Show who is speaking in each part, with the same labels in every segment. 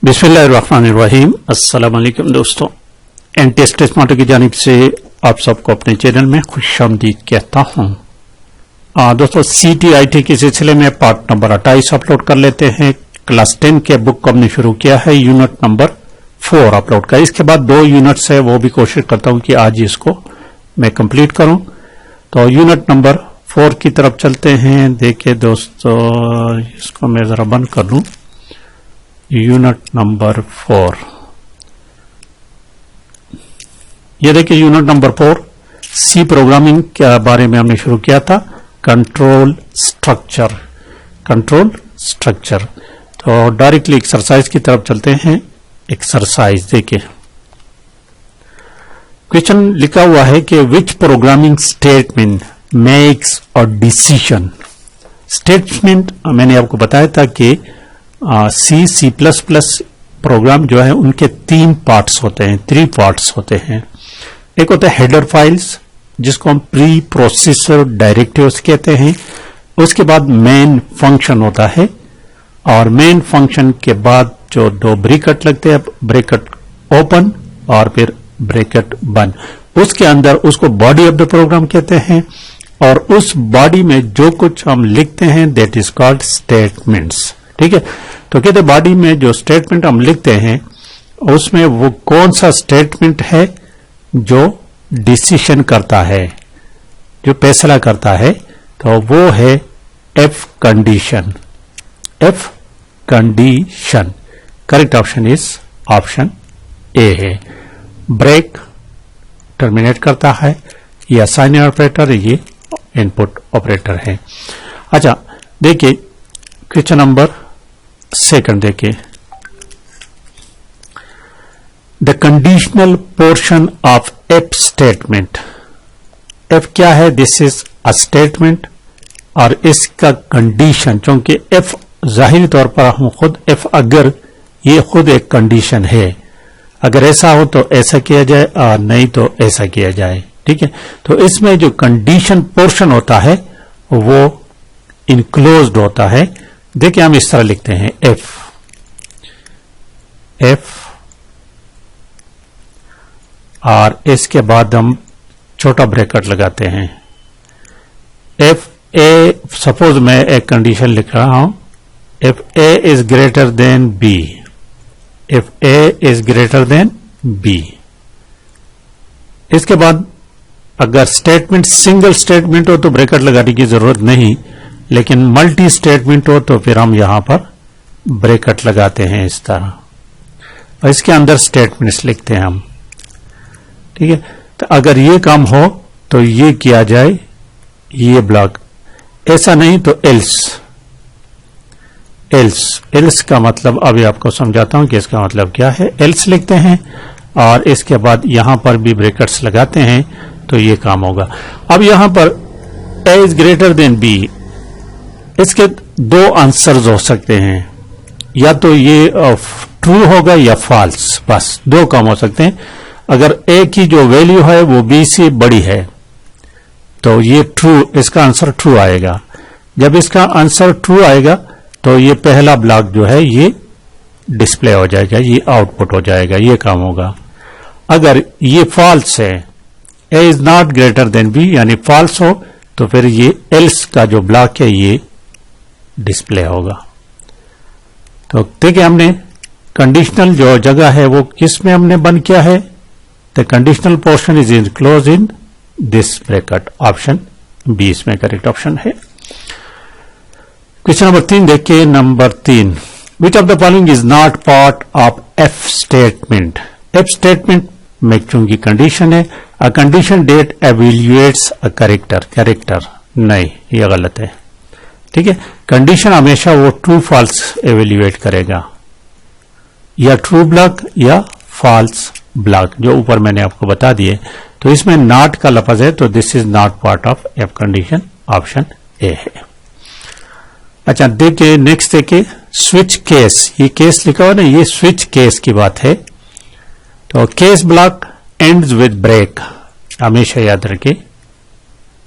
Speaker 1: बिस्मिल्लाहिर्रहमानिर्रहीम। अस्सलाम वालेकुम दोस्तों, टेस्ट स्मार्ट की जानिब से आप सबको अपने चैनल में खुशामदीद कहता हूं। दोस्तों, CTIT के सिलसिले में पार्ट नंबर 28 अपलोड कर लेते हैं। क्लास 10 के बुक को हमने शुरू किया है, यूनिट नंबर 4 अपलोड का। इसके बाद 2 यूनिट्स है, वो भी कोशिश करता हूं कि आज इसको मैं कंप्लीट करूं। तो यूनिट नंबर 4 की तरफ चलते हैं। देखिए दोस्तों, इसको मैं जरा बंद कर लूं। यूनिट नंबर 4, ये देखिए यूनिट नंबर 4 सी प्रोग्रामिंग के बारे में हमने शुरू किया था। Control structure, control structure. तो डायरेक्टली एक्सरसाइज की तरफ चलते हैं। एक्सरसाइज देखिए, क्वेश्चन लिखा हुआ है कि विच programming statement makes a decision. Statement मैंने आपको बताया था कि C++ प्रोग्राम जो है उनके 3 पार्ट्स होते हैं, 3 पार्ट्स होते हैं। एक होता है हेडर फाइल्स, जिसको हम प्री प्रोसेसर डायरेक्टिव्स कहते हैं। उसके बाद मेन फंक्शन होता है, और मेन फंक्शन के बाद जो 2 ब्रैकेट लगते हैं, ब्रैकेट ओपन और फिर ब्रैकेट बंद, उसके अंदर उसको बॉडी ऑफ द प्रोग्राम कहते हैं। और उस बॉडी में जो कुछ हम लिखते हैं दैट इज कॉल्ड स्टेटमेंट्स। ठीक है, तो कहते बॉडी में जो स्टेटमेंट हम लिखते हैं उसमें वो कौन सा स्टेटमेंट है जो डिसीजन करता है, जो फैसला करता है, तो वो है F condition. F condition, correct option is option A है। ब्रेक टर्मिनेट करता है, ये असाइन ऑपरेटर, ये इनपुट ऑपरेटर है। अच्छा देखिए, क्वेश्चन नंबर 2 देखिए, the conditional portion of if statement. F क्या है? दिस इज अ स्टेटमेंट, और इसका कंडीशन, क्योंकि एफ जाहिर तौर पर हम खुद एफ, अगर ये खुद एक कंडीशन है, अगर ऐसा हो तो ऐसा किया जाए और नहीं तो ऐसा किया जाए। ठीक है, तो इसमें जो कंडीशन पोर्शन होता है वो इनक्लोज्ड होता है। देखिए हम इस तरह लिखते हैं एफ, एफ, और इसके बाद हम छोटा ब्रैकेट लगाते हैं। एफ ए, सपोज मैं एक कंडीशन लिख रहा हूं, F A is greater than B, F A is greater than B. इसके बाद अगर स्टेटमेंट सिंगल स्टेटमेंट हो तो ब्रैकेट लगाने की जरूरत नहीं, लेकिन मल्टी स्टेटमेंट हो तो फिर हम यहां पर ब्रैकेट लगाते हैं इस तरह, और इसके अंदर स्टेटमेंट्स लिखते हैं हम। ठीक है, तो अगर ये काम हो तो ये किया जाए, ये ब्लॉक, ऐसा नहीं तो एल्स। एल्स, एल्स का मतलब अभी आपको समझाता हूं कि इसका मतलब क्या है। एल्स लिखते हैं और इसके बाद यहां पर भी ब्रैकेट्स लगाते हैं, तो ये काम होगा। अब यहां पर ए इज ग्रेटर देन बी, इसके 2 आंसर्स हो सकते हैं, या तो ये ट्रू होगा या फॉल्स, बस 2 काम हो सकते हैं। अगर ए की जो वैल्यू है वो बी से बड़ी है तो ये ट्रू, इसका आंसर ट्रू आएगा। जब इसका आंसर ट्रू आएगा तो ये पहला ब्लॉक जो है ये डिस्प्ले हो जाएगा, ये आउटपुट हो जाएगा, ये काम होगा। अगर ये फॉल्स है, A is not greater than B यानी फॉल्स हो, तो फिर ये एल्स का जो ब्लॉक है ये डिस्प्ले होगा। तो देखिए हमने कंडीशनल जो जगह है वो किस में हमने बंद किया है, the conditional portion is enclose in this bracket. Option B इसमें करेक्ट ऑप्शन है। क्वेश्चन नंबर 3 देखिए, number 3, which of the following is not part of if statement. If statement में चूंकि कंडीशन है, a condition that evaluates a character. Character नहीं, ये गलत है। ठीक है, कंडीशन हमेशा वो ट्रू फॉल्स एवेल्युएट करेगा, या ट्रू ब्लॉक या फॉल्स ब्लॉक, जो ऊपर मैंने आपको बता दिए। तो इसमें नॉट का लफ्ज है, तो this is not part of F condition. Option A है। अच्छा देखिए, नेक्स्ट देखिए, स्विच केस। ये केस लिखा हुआ ना, ये स्विच केस की बात है। तो case block ends with break, हमेशा याद रखिए,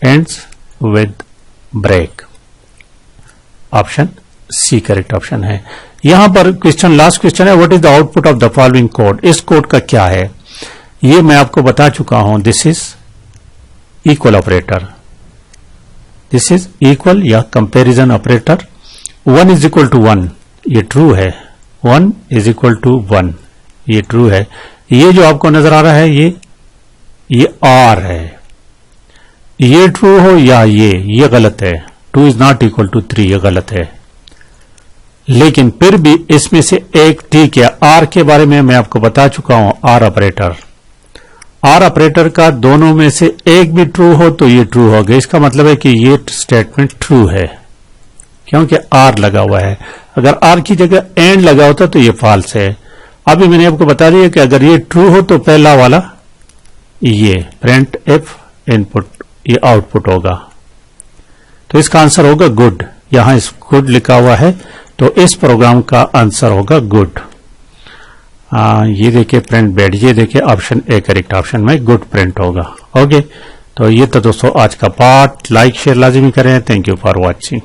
Speaker 1: ends with break. Option C correct option है। यहां पर क्वेश्चन, लास्ट क्वेश्चन है, what is the output of the following code. इस कोड का क्या है ये मैं आपको बता चुका हूं। This is equal operator, this is equal या comparison operator. 1 is equal to 1 ये ट्रू है, 1 इज इक्वल टू 1 ये ट्रू है। ये जो आपको नजर आ रहा है ये आर है, ये ट्रू हो या ये गलत है। 2 इज नॉट इक्वल टू 3 ये गलत है, लेकिन फिर भी इसमें से एक ठीक है। आर के बारे में मैं आपको बता चुका हूं, आर ऑपरेटर, आर ऑपरेटर का दोनों में से एक भी ट्रू हो तो ये ट्रू हो गया। इसका मतलब है कि ये स्टेटमेंट ट्रू है क्योंकि आर लगा हुआ है। अगर आर की जगह एंड लगा होता तो ये फॉल्स है। अभी मैंने आपको बता दिया कि अगर ये ट्रू हो तो पहला वाला ये प्रिंट एफ इनपुट ये आउटपुट होगा, तो इसका आंसर होगा गुड। यहां इस गुड लिखा हुआ है तो इस प्रोग्राम का आंसर होगा गुड। ये देखिए प्रिंट बैड, ये देखिए ऑप्शन ए करेक्ट ऑप्शन में गुड प्रिंट होगा। ओके, तो ये तो दोस्तों आज का पार्ट, लाइक शेयर लाजिमी करें। Thank you for watching.